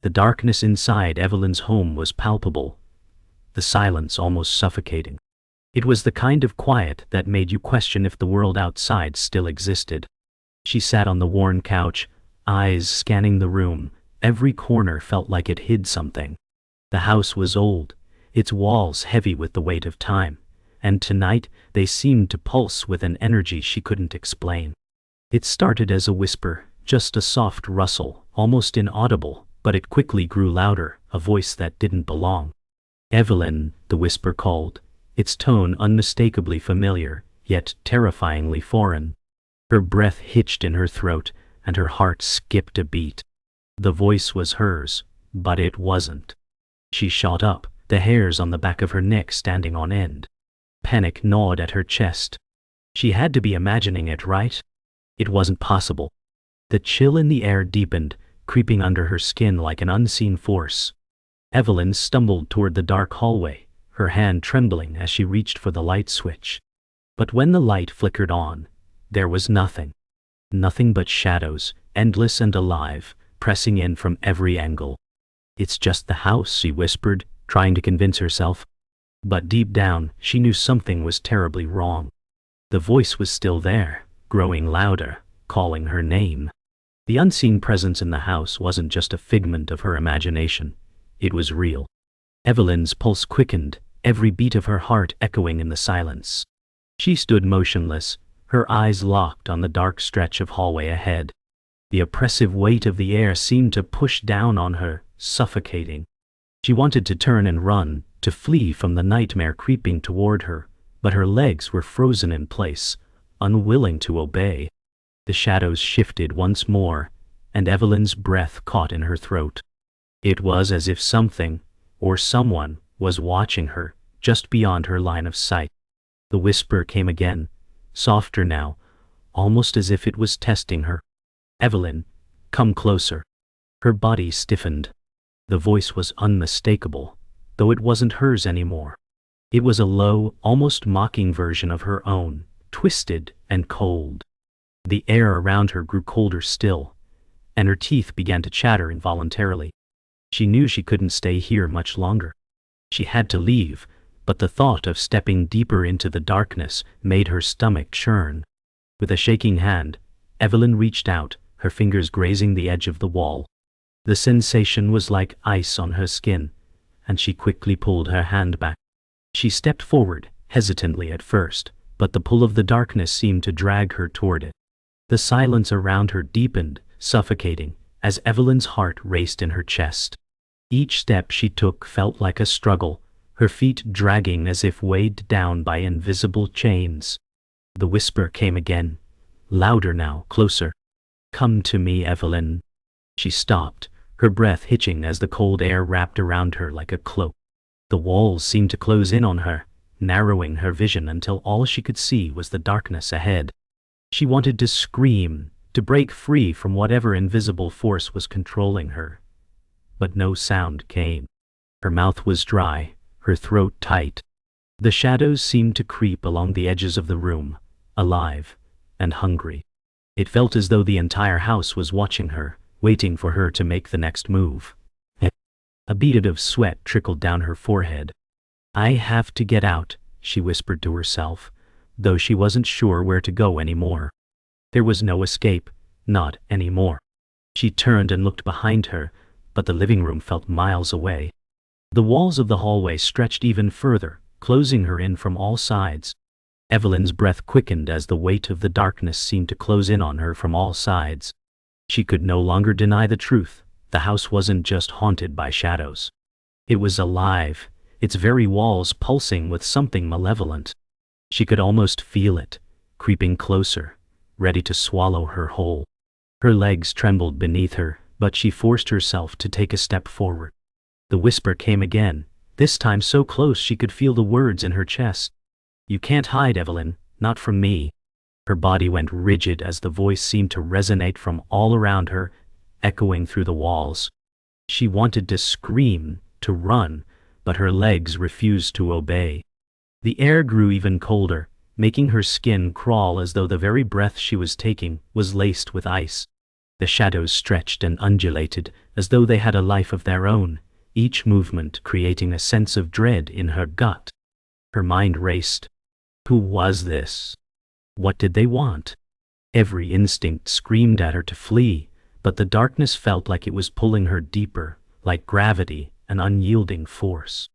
The darkness inside Evelyn's home was palpable, the silence almost suffocating. It was the kind of quiet that made you question if the world outside still existed. She sat on the worn couch, eyes scanning the room. Every corner felt like it hid something. The house was old, its walls heavy with the weight of time, and tonight they seemed to pulse with an energy she couldn't explain. It started as a whisper, just a soft rustle, almost inaudible, but it quickly grew louder, a voice that didn't belong. "Evelyn," the whisper called, its tone unmistakably familiar, yet terrifyingly foreign. Her breath hitched in her throat, and her heart skipped a beat. The voice was hers, but it wasn't. She shot up, the hairs on the back of her neck standing on end. Panic gnawed at her chest. She had to be imagining it, right? It wasn't possible. The chill in the air deepened, creeping under her skin like an unseen force. Evelyn stumbled toward the dark hallway, her hand trembling as she reached for the light switch. But when the light flickered on, there was nothing. Nothing but shadows, endless and alive, pressing in from every angle. "It's just the house," she whispered, trying to convince herself. But deep down, she knew something was terribly wrong. The voice was still there, growing louder, calling her name. The unseen presence in the house wasn't just a figment of her imagination. It was real. Evelyn's pulse quickened, every beat of her heart echoing in the silence. She stood motionless, her eyes locked on the dark stretch of hallway ahead. The oppressive weight of the air seemed to push down on her, suffocating. She wanted to turn and run, to flee from the nightmare creeping toward her, but her legs were frozen in place, unwilling to obey. The shadows shifted once more, and Evelyn's breath caught in her throat. It was as if something, or someone, was watching her, just beyond her line of sight. The whisper came again, softer now, almost as if it was testing her. "Evelyn, come closer." Her body stiffened. The voice was unmistakable, though it wasn't hers anymore. It was a low, almost mocking version of her own, twisted and cold. The air around her grew colder still, and her teeth began to chatter involuntarily. She knew she couldn't stay here much longer. She had to leave, but the thought of stepping deeper into the darkness made her stomach churn. With a shaking hand, Evelyn reached out, her fingers grazing the edge of the wall. The sensation was like ice on her skin, and she quickly pulled her hand back. She stepped forward, hesitantly at first, but the pull of the darkness seemed to drag her toward it. The silence around her deepened, suffocating, as Evelyn's heart raced in her chest. Each step she took felt like a struggle, her feet dragging as if weighed down by invisible chains. The whisper came again, louder now, closer. "Come to me, Evelyn." She stopped, her breath hitching as the cold air wrapped around her like a cloak. The walls seemed to close in on her, narrowing her vision until all she could see was the darkness ahead. She wanted to scream, to break free from whatever invisible force was controlling her. But no sound came. Her mouth was dry, her throat tight. The shadows seemed to creep along the edges of the room, alive and hungry. It felt as though the entire house was watching her, waiting for her to make the next move. A bead of sweat trickled down her forehead. "I have to get out," she whispered to herself, though she wasn't sure where to go anymore. There was no escape, not anymore. She turned and looked behind her, but the living room felt miles away. The walls of the hallway stretched even further, closing her in from all sides. Evelyn's breath quickened as the weight of the darkness seemed to close in on her from all sides. She could no longer deny the truth. The house wasn't just haunted by shadows. It was alive, its very walls pulsing with something malevolent. She could almost feel it, creeping closer, ready to swallow her whole. Her legs trembled beneath her, but she forced herself to take a step forward. The whisper came again, this time so close she could feel the words in her chest. "You can't hide, Evelyn, not from me." Her body went rigid as the voice seemed to resonate from all around her, echoing through the walls. She wanted to scream, to run, but her legs refused to obey. The air grew even colder, making her skin crawl as though the very breath she was taking was laced with ice. The shadows stretched and undulated as though they had a life of their own, each movement creating a sense of dread in her gut. Her mind raced. Who was this? What did they want? Every instinct screamed at her to flee, but the darkness felt like it was pulling her deeper, like gravity, an unyielding force.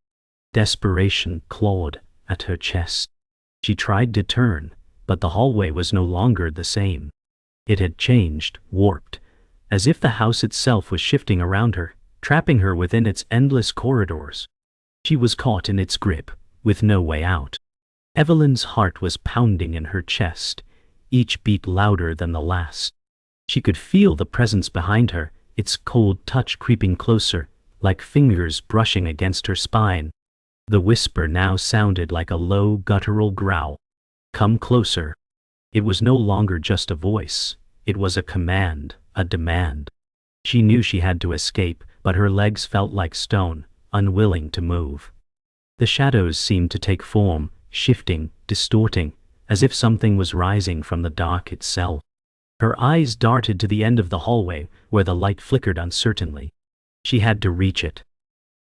Desperation clawed at her chest. She tried to turn, but the hallway was no longer the same. It had changed, warped, as if the house itself was shifting around her, trapping her within its endless corridors. She was caught in its grip, with no way out. Evelyn's heart was pounding in her chest, each beat louder than the last. She could feel the presence behind her, its cold touch creeping closer, like fingers brushing against her spine. The whisper now sounded like a low, guttural growl. "Come closer." It was no longer just a voice. It was a command, a demand. She knew she had to escape, but her legs felt like stone, unwilling to move. The shadows seemed to take form, shifting, distorting, as if something was rising from the dark itself. Her eyes darted to the end of the hallway, where the light flickered uncertainly. She had to reach it.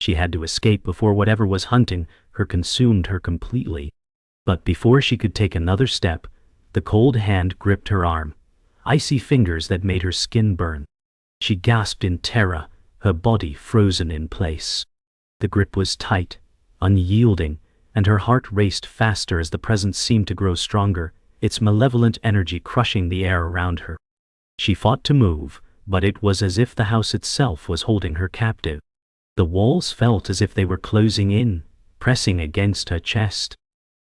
She had to escape before whatever was hunting her consumed her completely. But before she could take another step, the cold hand gripped her arm, icy fingers that made her skin burn. She gasped in terror, her body frozen in place. The grip was tight, unyielding, and her heart raced faster as the presence seemed to grow stronger, its malevolent energy crushing the air around her. She fought to move, but it was as if the house itself was holding her captive. The walls felt as if they were closing in, pressing against her chest.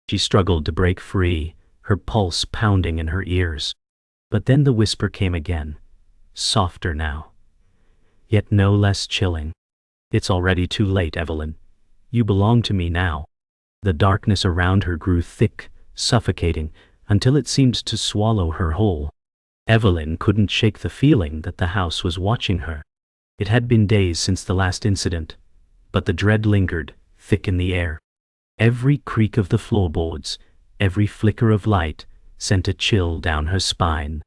She struggled to break free, her pulse pounding in her ears. But then the whisper came again, softer now, yet no less chilling. "It's already too late, Evelyn. You belong to me now." The darkness around her grew thick, suffocating, until it seemed to swallow her whole. Evelyn couldn't shake the feeling that the house was watching her. It had been days since the last incident, but the dread lingered, thick in the air. Every creak of the floorboards, every flicker of light, sent a chill down her spine.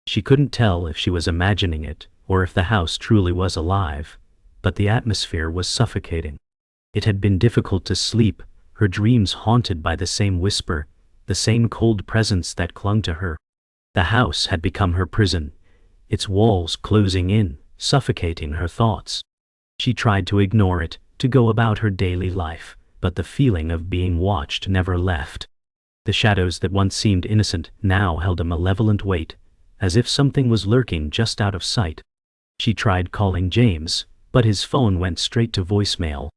She couldn't tell if she was imagining it, or if the house truly was alive, but the atmosphere was suffocating. It had been difficult to sleep, her dreams haunted by the same whisper, the same cold presence that clung to her. The house had become her prison, its walls closing in, suffocating her thoughts. She tried to ignore it, to go about her daily life, but the feeling of being watched never left. The shadows that once seemed innocent now held a malevolent weight, as if something was lurking just out of sight. She tried calling James, but his phone went straight to voicemail.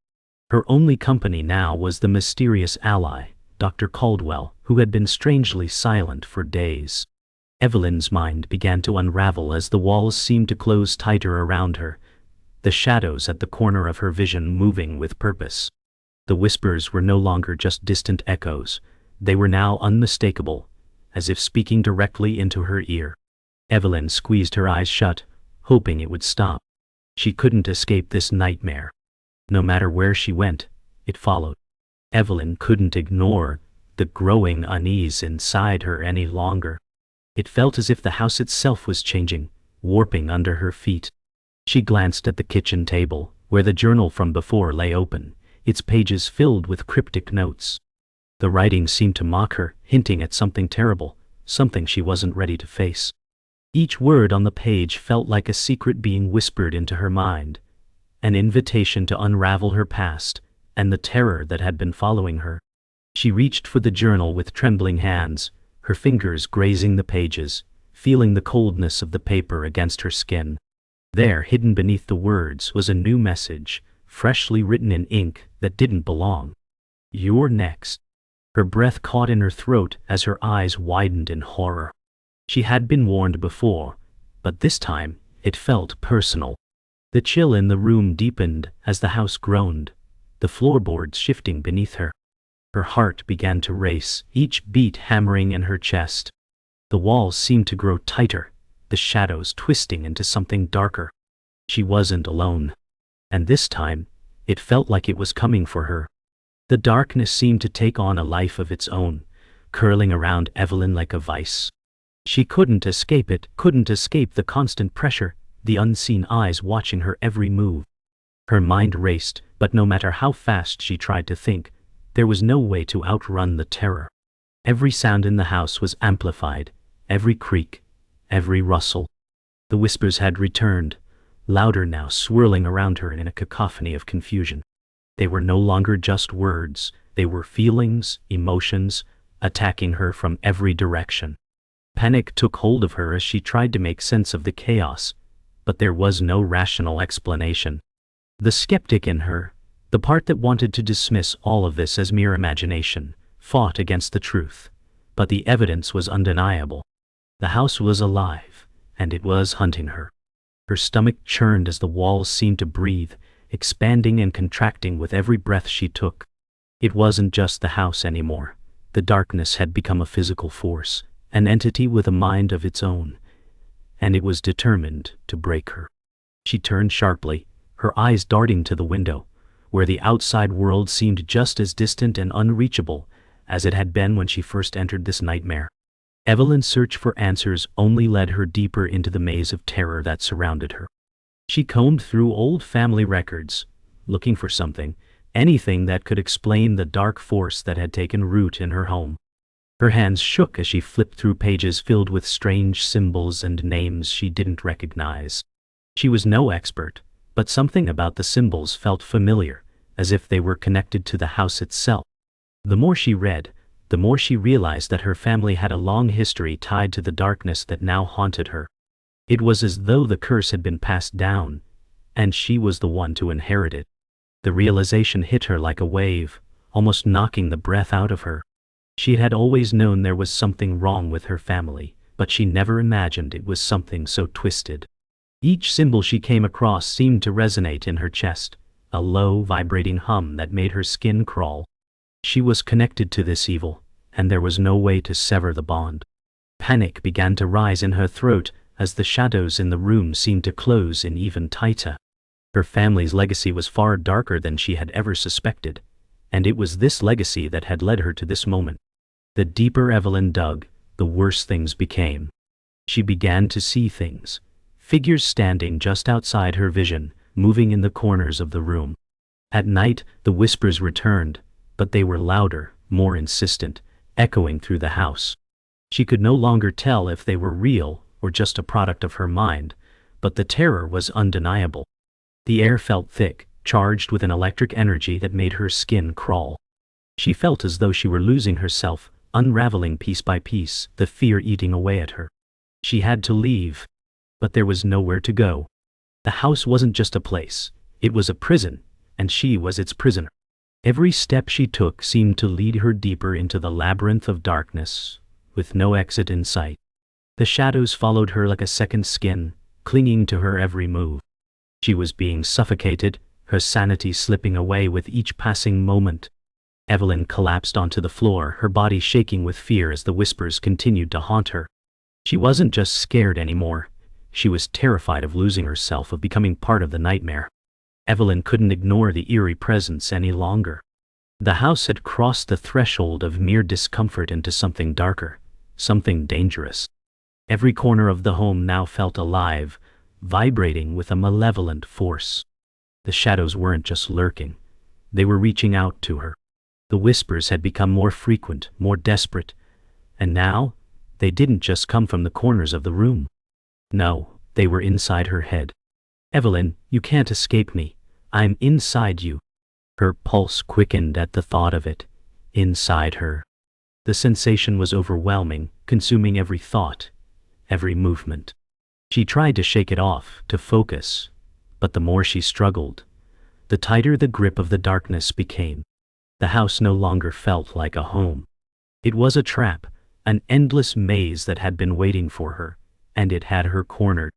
Her only company now was the mysterious ally, Dr. Caldwell, who had been strangely silent for days. Evelyn's mind began to unravel as the walls seemed to close tighter around her, the shadows at the corner of her vision moving with purpose. The whispers were no longer just distant echoes, they were now unmistakable, as if speaking directly into her ear. Evelyn squeezed her eyes shut, hoping it would stop. She couldn't escape this nightmare. No matter where she went, it followed. Evelyn couldn't ignore the growing unease inside her any longer. It felt as if the house itself was changing, warping under her feet. She glanced at the kitchen table, where the journal from before lay open, its pages filled with cryptic notes. The writing seemed to mock her, hinting at something terrible, something she wasn't ready to face. Each word on the page felt like a secret being whispered into her mind, an invitation to unravel her past and the terror that had been following her. She reached for the journal with trembling hands, her fingers grazing the pages, feeling the coldness of the paper against her skin. There, hidden beneath the words, was a new message, freshly written in ink that didn't belong. "You're next." Her breath caught in her throat as her eyes widened in horror. She had been warned before, but this time it felt personal. The chill in the room deepened as the house groaned, the floorboards shifting beneath her. Her heart began to race, each beat hammering in her chest. The walls seemed to grow tighter, the shadows twisting into something darker. She wasn't alone. And this time, it felt like it was coming for her. The darkness seemed to take on a life of its own, curling around Evelyn like a vice. She couldn't escape it, couldn't escape the constant pressure, the unseen eyes watching her every move. Her mind raced, but no matter how fast she tried to think, there was no way to outrun the terror. Every sound in the house was amplified, every creak, every rustle. The whispers had returned, louder now, swirling around her in a cacophony of confusion. They were no longer just words, they were feelings, emotions, attacking her from every direction. Panic took hold of her as she tried to make sense of the chaos, but there was no rational explanation. The skeptic in her, the part that wanted to dismiss all of this as mere imagination, fought against the truth. But the evidence was undeniable. The house was alive, and it was hunting her. Her stomach churned as the walls seemed to breathe, expanding and contracting with every breath she took. It wasn't just the house anymore. The darkness had become a physical force, an entity with a mind of its own, and it was determined to break her. She turned sharply, her eyes darting to the window, where the outside world seemed just as distant and unreachable as it had been when she first entered this nightmare. Evelyn's search for answers only led her deeper into the maze of terror that surrounded her. She combed through old family records, looking for something, anything that could explain the dark force that had taken root in her home. Her hands shook as she flipped through pages filled with strange symbols and names she didn't recognize. She was no expert, but something about the symbols felt familiar, as if they were connected to the house itself. The more she read, the more she realized that her family had a long history tied to the darkness that now haunted her. It was as though the curse had been passed down, and she was the one to inherit it. The realization hit her like a wave, almost knocking the breath out of her. She had always known there was something wrong with her family, but she never imagined it was something so twisted. Each symbol she came across seemed to resonate in her chest, a low, vibrating hum that made her skin crawl. She was connected to this evil, and there was no way to sever the bond. Panic began to rise in her throat as the shadows in the room seemed to close in even tighter. Her family's legacy was far darker than she had ever suspected, and it was this legacy that had led her to this moment. The deeper Evelyn dug, the worse things became. She began to see things, figures standing just outside her vision, moving in the corners of the room. At night, the whispers returned, but they were louder, more insistent, echoing through the house. She could no longer tell if they were real or just a product of her mind, but the terror was undeniable. The air felt thick, charged with an electric energy that made her skin crawl. She felt as though she were losing herself, unraveling piece by piece, the fear eating away at her. She had to leave, but there was nowhere to go. The house wasn't just a place, it was a prison, and she was its prisoner. Every step she took seemed to lead her deeper into the labyrinth of darkness, with no exit in sight. The shadows followed her like a second skin, clinging to her every move. She was being suffocated, her sanity slipping away with each passing moment. Evelyn collapsed onto the floor, her body shaking with fear as the whispers continued to haunt her. She wasn't just scared anymore. She was terrified of losing herself, of becoming part of the nightmare. Evelyn couldn't ignore the eerie presence any longer. The house had crossed the threshold of mere discomfort into something darker, something dangerous. Every corner of the home now felt alive, vibrating with a malevolent force. The shadows weren't just lurking, they were reaching out to her. The whispers had become more frequent, more desperate, and now, they didn't just come from the corners of the room. No, they were inside her head. "Evelyn, you can't escape me. I'm inside you." Her pulse quickened at the thought of it. Inside her. The sensation was overwhelming, consuming every thought, every movement. She tried to shake it off, to focus, but the more she struggled, the tighter the grip of the darkness became. The house no longer felt like a home. It was a trap, an endless maze that had been waiting for her, and it had her cornered.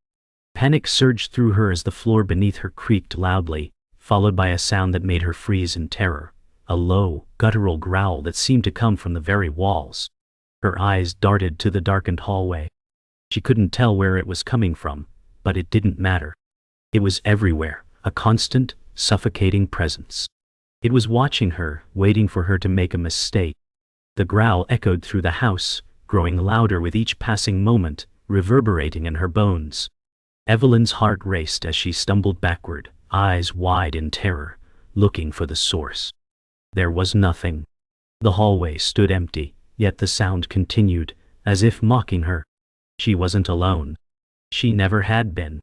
Panic surged through her as the floor beneath her creaked loudly, followed by a sound that made her freeze in terror, a low, guttural growl that seemed to come from the very walls. Her eyes darted to the darkened hallway. She couldn't tell where it was coming from, but it didn't matter. It was everywhere, a constant, suffocating presence. It was watching her, waiting for her to make a mistake. The growl echoed through the house, growing louder with each passing moment, reverberating in her bones. Evelyn's heart raced as she stumbled backward, eyes wide in terror, looking for the source. There was nothing. The hallway stood empty, yet the sound continued, as if mocking her. She wasn't alone. She never had been.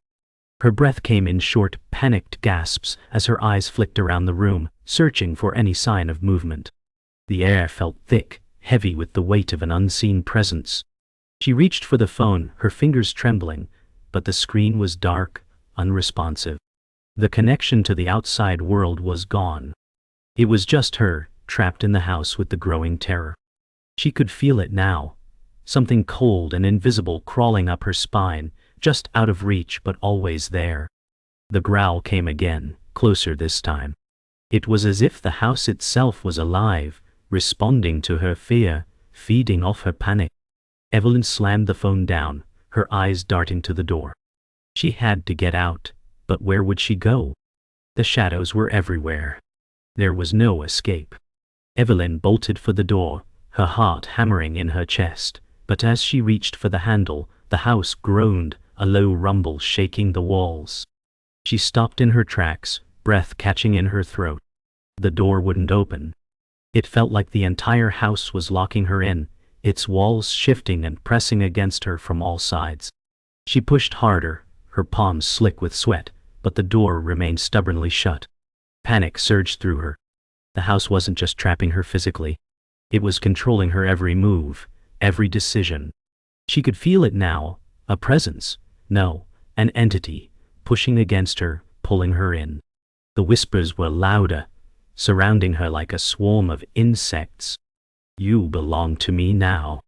Her breath came in short, panicked gasps as her eyes flicked around the room, searching for any sign of movement. The air felt thick, heavy with the weight of an unseen presence. She reached for the phone, her fingers trembling, but the screen was dark, unresponsive. The connection to the outside world was gone. It was just her, trapped in the house with the growing terror. She could feel it now, something cold and invisible crawling up her spine, just out of reach but always there. The growl came again, closer this time. It was as if the house itself was alive, responding to her fear, feeding off her panic. Evelyn slammed the phone down, her eyes darting to the door. She had to get out, but where would she go? The shadows were everywhere. There was no escape. Evelyn bolted for the door, her heart hammering in her chest, but as she reached for the handle, the house groaned, a low rumble shaking the walls. She stopped in her tracks, breath catching in her throat. The door wouldn't open. It felt like the entire house was locking her in, its walls shifting and pressing against her from all sides. She pushed harder, her palms slick with sweat, but the door remained stubbornly shut. Panic surged through her. The house wasn't just trapping her physically. It was controlling her every move, every decision. She could feel it now, a presence, no, an entity, pushing against her, pulling her in. The whispers were louder, surrounding her like a swarm of insects. "You belong to me now."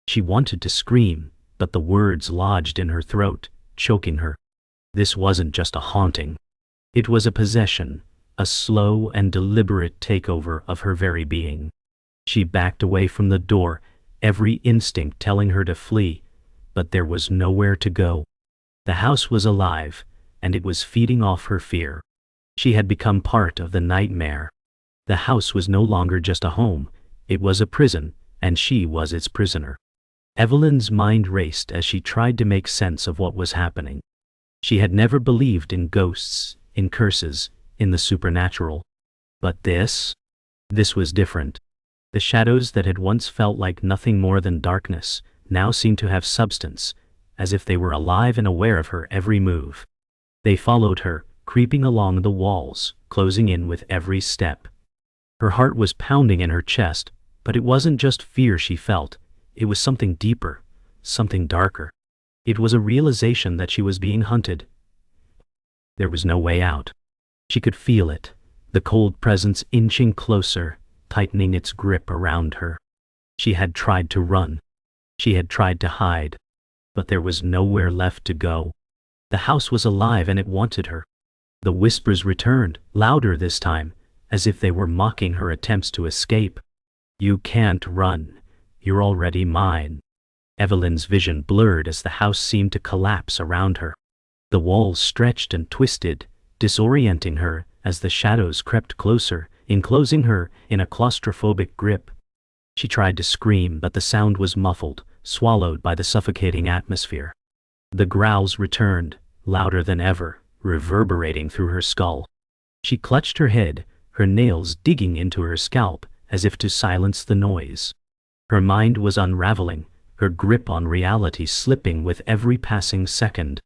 She wanted to scream, but the words lodged in her throat, choking her. This wasn't just a haunting. It was a possession, a slow and deliberate takeover of her very being. She backed away from the door, every instinct telling her to flee, but there was nowhere to go. The house was alive, and it was feeding off her fear. She had become part of the nightmare. The house was no longer just a home, it was a prison, and she was its prisoner. Evelyn's mind raced as she tried to make sense of what was happening. She had never believed in ghosts, in curses, in the supernatural. But this was different. The shadows that had once felt like nothing more than darkness now seemed to have substance, as if they were alive and aware of her every move. They followed her, creeping along the walls, closing in with every step. Her heart was pounding in her chest, but it wasn't just fear she felt, it was something deeper, something darker. It was a realization that she was being hunted. There was no way out. She could feel it, the cold presence inching closer, tightening its grip around her. She had tried to run. She had tried to hide. But there was nowhere left to go. The house was alive and it wanted her. The whispers returned, louder this time, as if they were mocking her attempts to escape. "You can't run. You're already mine." Evelyn's vision blurred as the house seemed to collapse around her. The walls stretched and twisted, disorienting her as the shadows crept closer, enclosing her in a claustrophobic grip. She tried to scream, but the sound was muffled, swallowed by the suffocating atmosphere. The growls returned, louder than ever, reverberating through her skull. She clutched her head, her nails digging into her scalp as if to silence the noise. Her mind was unraveling, her grip on reality slipping with every passing second.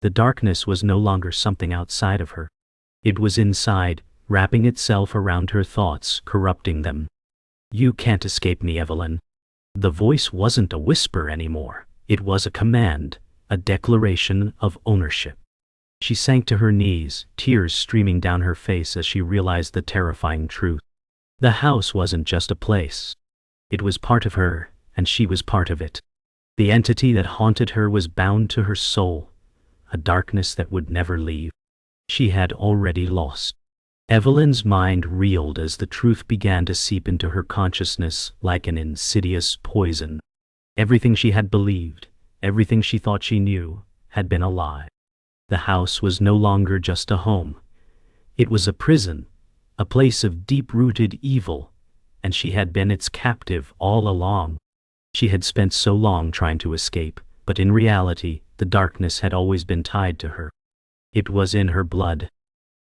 The darkness was no longer something outside of her. It was inside, wrapping itself around her thoughts, corrupting them. "You can't escape me, Evelyn." The voice wasn't a whisper anymore. It was a command, a declaration of ownership. She sank to her knees, tears streaming down her face as she realized the terrifying truth. The house wasn't just a place. It was part of her, and she was part of it. The entity that haunted her was bound to her soul, a darkness that would never leave. She had already lost. Evelyn's mind reeled as the truth began to seep into her consciousness like an insidious poison. Everything she had believed, everything she thought she knew, had been a lie. The house was no longer just a home. It was a prison, a place of deep-rooted evil, and she had been its captive all along. She had spent so long trying to escape, but in reality, the darkness had always been tied to her. It was in her blood.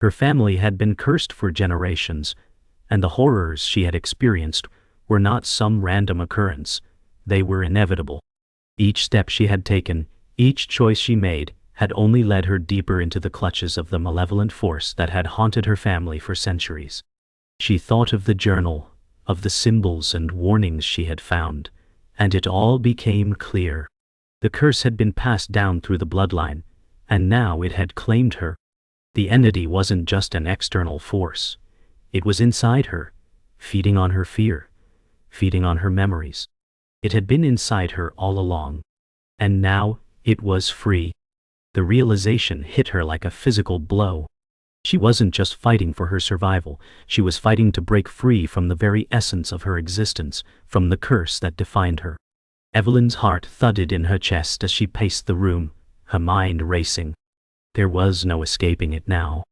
Her family had been cursed for generations, and the horrors she had experienced were not some random occurrence. They were inevitable. Each step she had taken, each choice she made, had only led her deeper into the clutches of the malevolent force that had haunted her family for centuries. She thought of the journal, of the symbols and warnings she had found, and it all became clear. The curse had been passed down through the bloodline, and now it had claimed her. The entity wasn't just an external force. It was inside her, feeding on her fear, feeding on her memories. It had been inside her all along. And now, it was free. The realization hit her like a physical blow. She wasn't just fighting for her survival, she was fighting to break free from the very essence of her existence, from the curse that defined her. Evelyn's heart thudded in her chest as she paced the room, her mind racing. There was no escaping it now.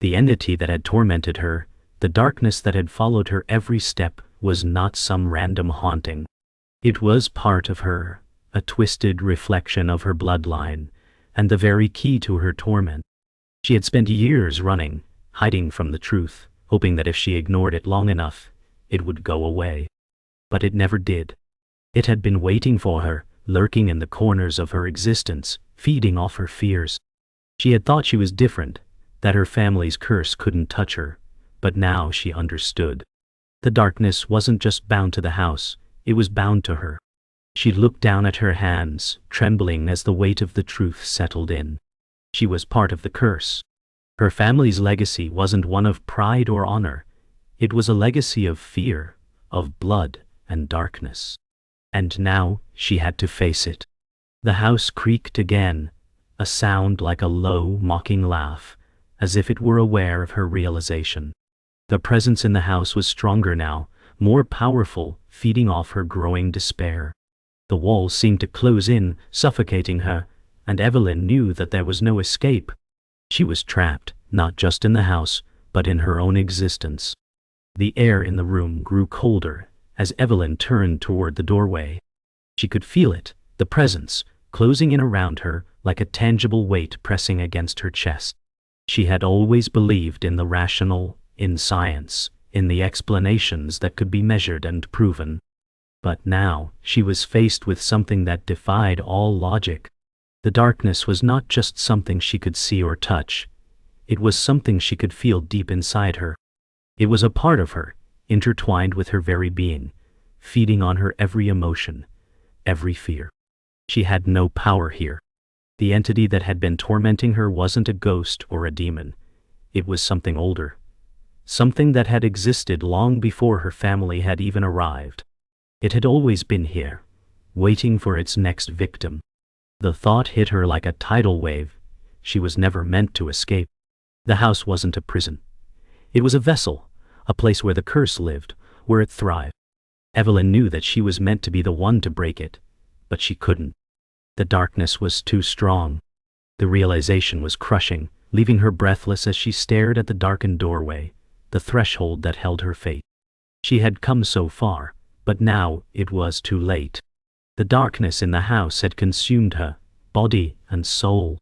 The entity that had tormented her, the darkness that had followed her every step, was not some random haunting. It was part of her, a twisted reflection of her bloodline, and the very key to her torment. She had spent years running, hiding from the truth, hoping that if she ignored it long enough, it would go away. But it never did. It had been waiting for her, lurking in the corners of her existence, feeding off her fears. She had thought she was different, that her family's curse couldn't touch her, but now she understood. The darkness wasn't just bound to the house, it was bound to her. She looked down at her hands, trembling as the weight of the truth settled in. She was part of the curse. Her family's legacy wasn't one of pride or honor. It was a legacy of fear, of blood and darkness. And now she had to face it. The house creaked again, a sound like a low, mocking laugh, as if it were aware of her realization. The presence in the house was stronger now, more powerful, feeding off her growing despair. The walls seemed to close in, suffocating her, and Evelyn knew that there was no escape. She was trapped, not just in the house, but in her own existence. The air in the room grew colder as Evelyn turned toward the doorway. She could feel it, the presence, closing in around her like a tangible weight pressing against her chest. She had always believed in the rational, in science, in the explanations that could be measured and proven. But now, she was faced with something that defied all logic. The darkness was not just something she could see or touch. It was something she could feel deep inside her. It was a part of her, intertwined with her very being, feeding on her every emotion, every fear. She had no power here. The entity that had been tormenting her wasn't a ghost or a demon. It was something older. Something that had existed long before her family had even arrived. It had always been here, waiting for its next victim. The thought hit her like a tidal wave. She was never meant to escape. The house wasn't a prison. It was a vessel, a place where the curse lived, where it thrived. Evelyn knew that she was meant to be the one to break it, but she couldn't. The darkness was too strong. The realization was crushing, leaving her breathless as she stared at the darkened doorway, the threshold that held her fate. She had come so far, but now it was too late. The darkness in the house had consumed her, body and soul.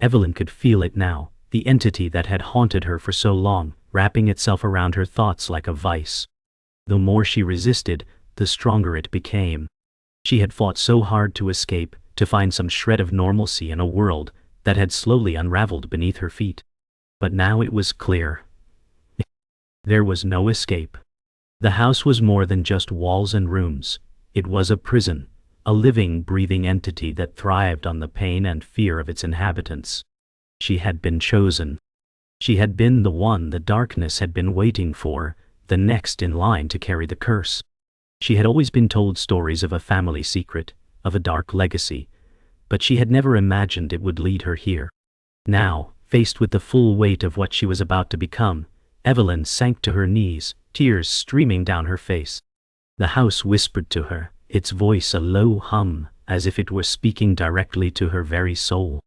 Evelyn could feel it now, the entity that had haunted her for so long, wrapping itself around her thoughts like a vice. The more she resisted, the stronger it became. She had fought so hard to escape, to find some shred of normalcy in a world that had slowly unraveled beneath her feet. But now it was clear. There was no escape. The house was more than just walls and rooms. It was a prison, a living, breathing entity that thrived on the pain and fear of its inhabitants. She had been chosen. She had been the one the darkness had been waiting for, the next in line to carry the curse. She had always been told stories of a family secret, of a dark legacy, but she had never imagined it would lead her here. Now, faced with the full weight of what she was about to become, Evelyn sank to her knees, tears streaming down her face. The house whispered to her, its voice a low hum, as if it were speaking directly to her very soul.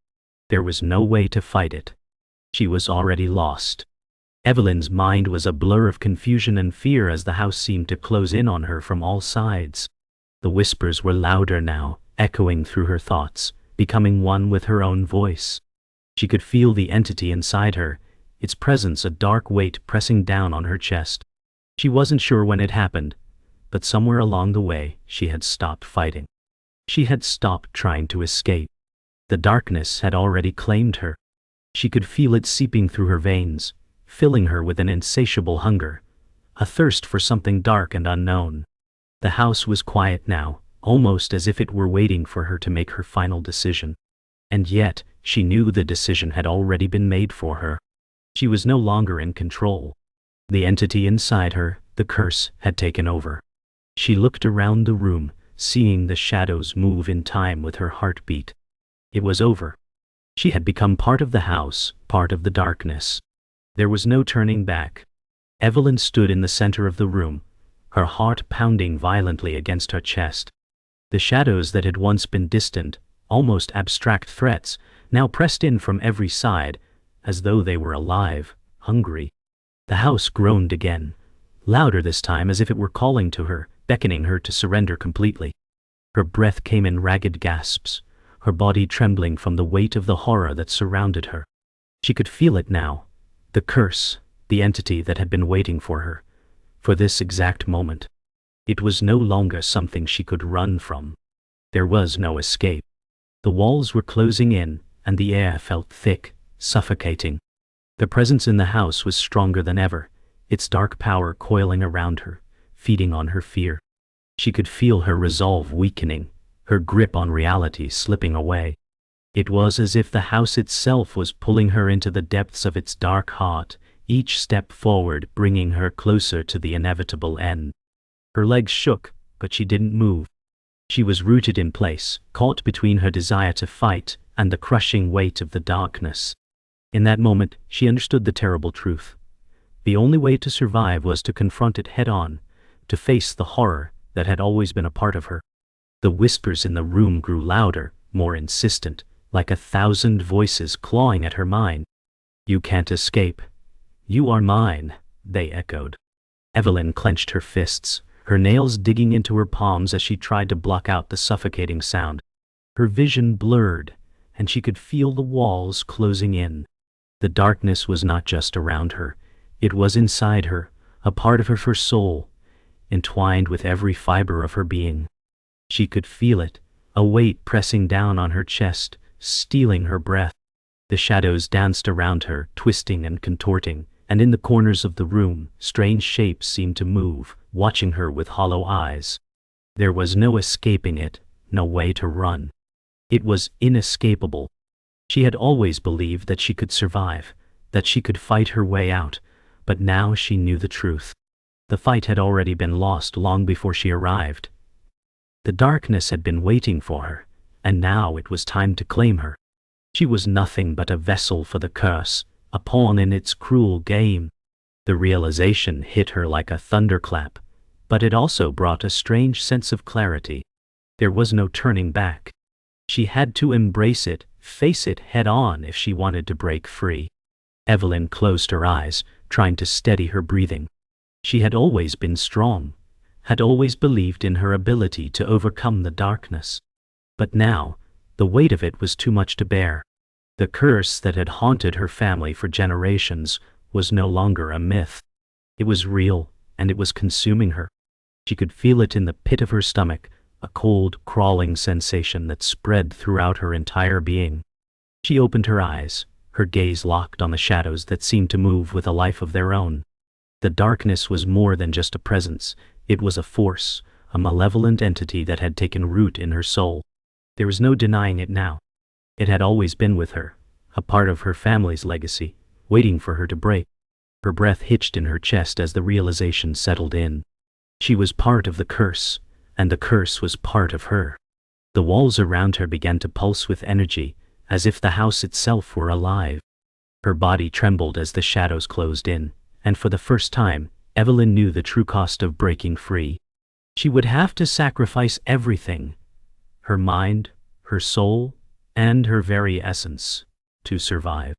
There was no way to fight it. She was already lost. Evelyn's mind was a blur of confusion and fear as the house seemed to close in on her from all sides. The whispers were louder now, echoing through her thoughts, becoming one with her own voice. She could feel the entity inside her, its presence a dark weight pressing down on her chest. She wasn't sure when it happened, but somewhere along the way she had stopped fighting. She had stopped trying to escape. The darkness had already claimed her. She could feel it seeping through her veins, filling her with an insatiable hunger, a thirst for something dark and unknown. The house was quiet now, almost as if it were waiting for her to make her final decision. And yet, she knew the decision had already been made for her. She was no longer in control. The entity inside her, the curse, had taken over. She looked around the room, seeing the shadows move in time with her heartbeat. It was over. She had become part of the house, part of the darkness. There was no turning back. Evelyn stood in the center of the room, her heart pounding violently against her chest. The shadows that had once been distant, almost abstract threats, now pressed in from every side, as though they were alive, hungry. The house groaned again, louder this time, as if it were calling to her, beckoning her to surrender completely. Her breath came in ragged gasps, her body trembling from the weight of the horror that surrounded her. She could feel it now, the curse, the entity that had been waiting for her, for this exact moment. It was no longer something she could run from. There was no escape. The walls were closing in, and the air felt thick, suffocating. The presence in the house was stronger than ever, its dark power coiling around her, feeding on her fear. She could feel her resolve weakening, her grip on reality slipping away. It was as if the house itself was pulling her into the depths of its dark heart, each step forward bringing her closer to the inevitable end. Her legs shook, but she didn't move. She was rooted in place, caught between her desire to fight and the crushing weight of the darkness. In that moment, she understood the terrible truth. The only way to survive was to confront it head-on, to face the horror that had always been a part of her. The whispers in the room grew louder, more insistent, like 1,000 voices clawing at her mind. "You can't escape. You are mine," they echoed. Evelyn clenched her fists, her nails digging into her palms as she tried to block out the suffocating sound. Her vision blurred, and she could feel the walls closing in. The darkness was not just around her, it was inside her, a part of her soul, entwined with every fiber of her being. She could feel it, a weight pressing down on her chest, stealing her breath. The shadows danced around her, twisting and contorting, and in the corners of the room, strange shapes seemed to move, watching her with hollow eyes. There was no escaping it, no way to run. It was inescapable. She had always believed that she could survive, that she could fight her way out, but now she knew the truth. The fight had already been lost long before she arrived. The darkness had been waiting for her, and now it was time to claim her. She was nothing but a vessel for the curse, a pawn in its cruel game. The realization hit her like a thunderclap, but it also brought a strange sense of clarity. There was no turning back. She had to embrace it, face it head-on if she wanted to break free. Evelyn closed her eyes, trying to steady her breathing. She had always been strong, had always believed in her ability to overcome the darkness. But now, the weight of it was too much to bear. The curse that had haunted her family for generations was no longer a myth. It was real, and it was consuming her. She could feel it in the pit of her stomach, a cold, crawling sensation that spread throughout her entire being. She opened her eyes, her gaze locked on the shadows that seemed to move with a life of their own. The darkness was more than just a presence, it was a force, a malevolent entity that had taken root in her soul. There was no denying it now. It had always been with her, a part of her family's legacy, waiting for her to break. Her breath hitched in her chest as the realization settled in. She was part of the curse, and the curse was part of her. The walls around her began to pulse with energy, as if the house itself were alive. Her body trembled as the shadows closed in, and for the first time, Evelyn knew the true cost of breaking free. She would have to sacrifice everything, her mind, her soul, and her very essence, to survive.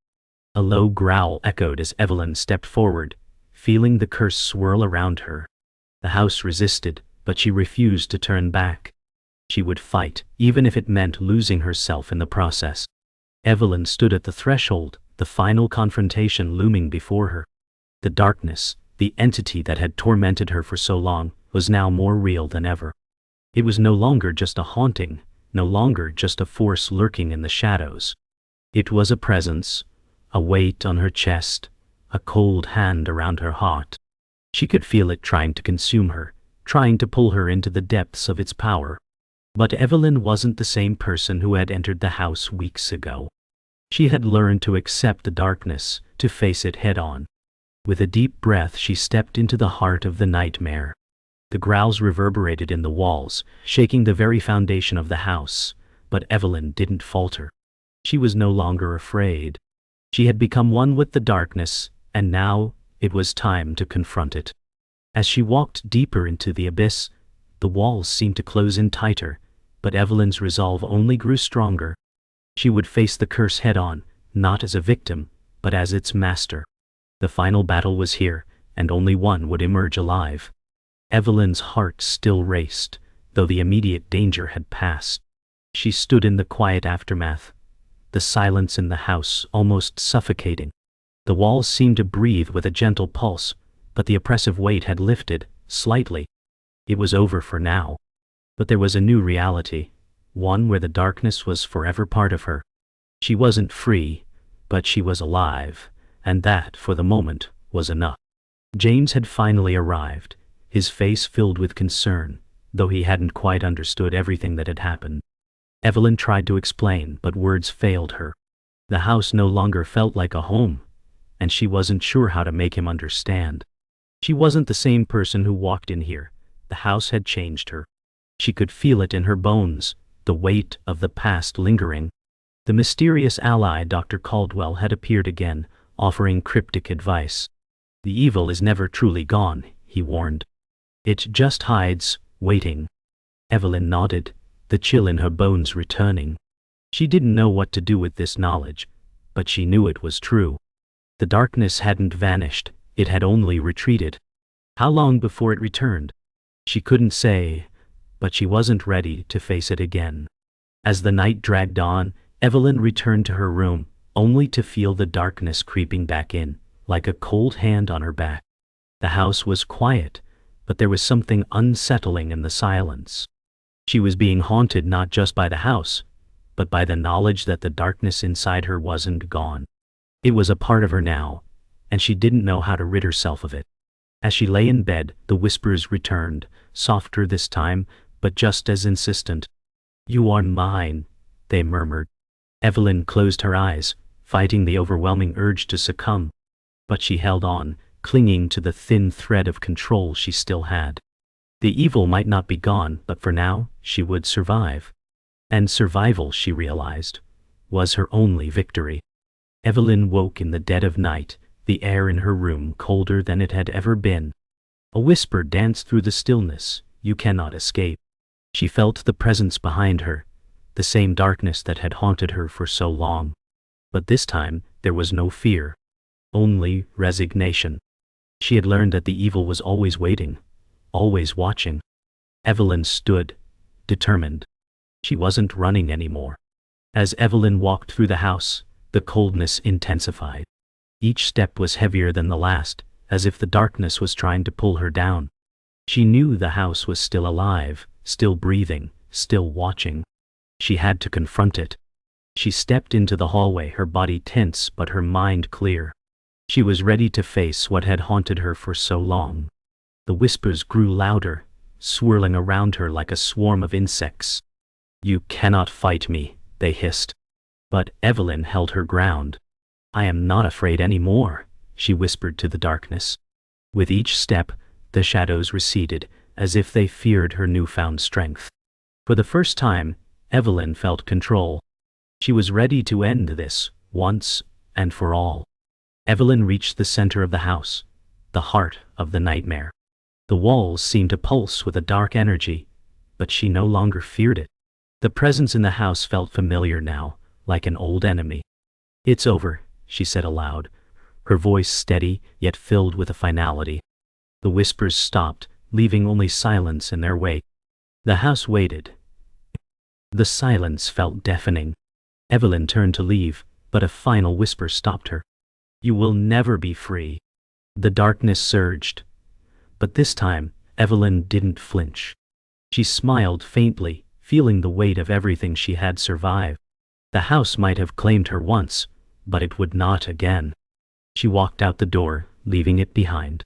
A low growl echoed as Evelyn stepped forward, feeling the curse swirl around her. The house resisted, but she refused to turn back. She would fight, even if it meant losing herself in the process. Evelyn stood at the threshold, the final confrontation looming before her. The darkness, the entity that had tormented her for so long, was now more real than ever. It was no longer just a haunting, no longer just a force lurking in the shadows. It was a presence, a weight on her chest, a cold hand around her heart. She could feel it trying to consume her, trying to pull her into the depths of its power. But Evelyn wasn't the same person who had entered the house weeks ago. She had learned to accept the darkness, to face it head-on. With a deep breath, she stepped into the heart of the nightmare. The growls reverberated in the walls, shaking the very foundation of the house, but Evelyn didn't falter. She was no longer afraid. She had become one with the darkness, and now it was time to confront it. As she walked deeper into the abyss, the walls seemed to close in tighter, but Evelyn's resolve only grew stronger. She would face the curse head-on, not as a victim, but as its master. The final battle was here, and only one would emerge alive. Evelyn's heart still raced, though the immediate danger had passed. She stood in the quiet aftermath, the silence in the house almost suffocating. The walls seemed to breathe with a gentle pulse, but the oppressive weight had lifted, slightly. It was over for now. But there was a new reality, one where the darkness was forever part of her. She wasn't free, but she was alive, and that, for the moment, was enough. James had finally arrived, his face filled with concern, though he hadn't quite understood everything that had happened. Evelyn tried to explain, but words failed her. The house no longer felt like a home, and she wasn't sure how to make him understand. She wasn't the same person who walked in here. The house had changed her. She could feel it in her bones, the weight of the past lingering. The mysterious ally Dr. Caldwell had appeared again, offering cryptic advice. The evil is never truly gone, he warned. It just hides, waiting. Evelyn nodded, the chill in her bones returning. She didn't know what to do with this knowledge, but she knew it was true. The darkness hadn't vanished, it had only retreated. How long before it returned? She couldn't say, but she wasn't ready to face it again. As the night dragged on, Evelyn returned to her room, only to feel the darkness creeping back in, like a cold hand on her back. The house was quiet, but there was something unsettling in the silence. She was being haunted not just by the house, but by the knowledge that the darkness inside her wasn't gone. It was a part of her now, and she didn't know how to rid herself of it. As she lay in bed, the whispers returned, softer this time, but just as insistent. "You are mine," they murmured. Evelyn closed her eyes, fighting the overwhelming urge to succumb. But she held on, clinging to the thin thread of control she still had. The evil might not be gone, but for now, she would survive. And survival, she realized, was her only victory. Evelyn woke in the dead of night, the air in her room colder than it had ever been. A whisper danced through the stillness, "You cannot escape." She felt the presence behind her, the same darkness that had haunted her for so long. But this time, there was no fear, only resignation. She had learned that the evil was always waiting, always watching. Evelyn stood, determined. She wasn't running anymore. As Evelyn walked through the house, the coldness intensified. Each step was heavier than the last, as if the darkness was trying to pull her down. She knew the house was still alive, still breathing, still watching. She had to confront it. She stepped into the hallway, her body tense but her mind clear. She was ready to face what had haunted her for so long. The whispers grew louder, swirling around her like a swarm of insects. "You cannot fight me," they hissed. But Evelyn held her ground. "I am not afraid anymore," she whispered to the darkness. With each step, the shadows receded, as if they feared her newfound strength. For the first time, Evelyn felt control. She was ready to end this, once and for all. Evelyn reached the center of the house, the heart of the nightmare. The walls seemed to pulse with a dark energy, but she no longer feared it. The presence in the house felt familiar now, like an old enemy. "It's over," she said aloud, her voice steady yet filled with a finality. The whispers stopped, leaving only silence in their wake. The house waited, The silence felt deafening. Evelyn turned to leave, but a final whisper stopped her. You will never be free. The darkness surged. But this time, Evelyn didn't flinch. She smiled faintly, feeling the weight of everything she had survived. The house might have claimed her once, but it would not again. She walked out the door, leaving it behind.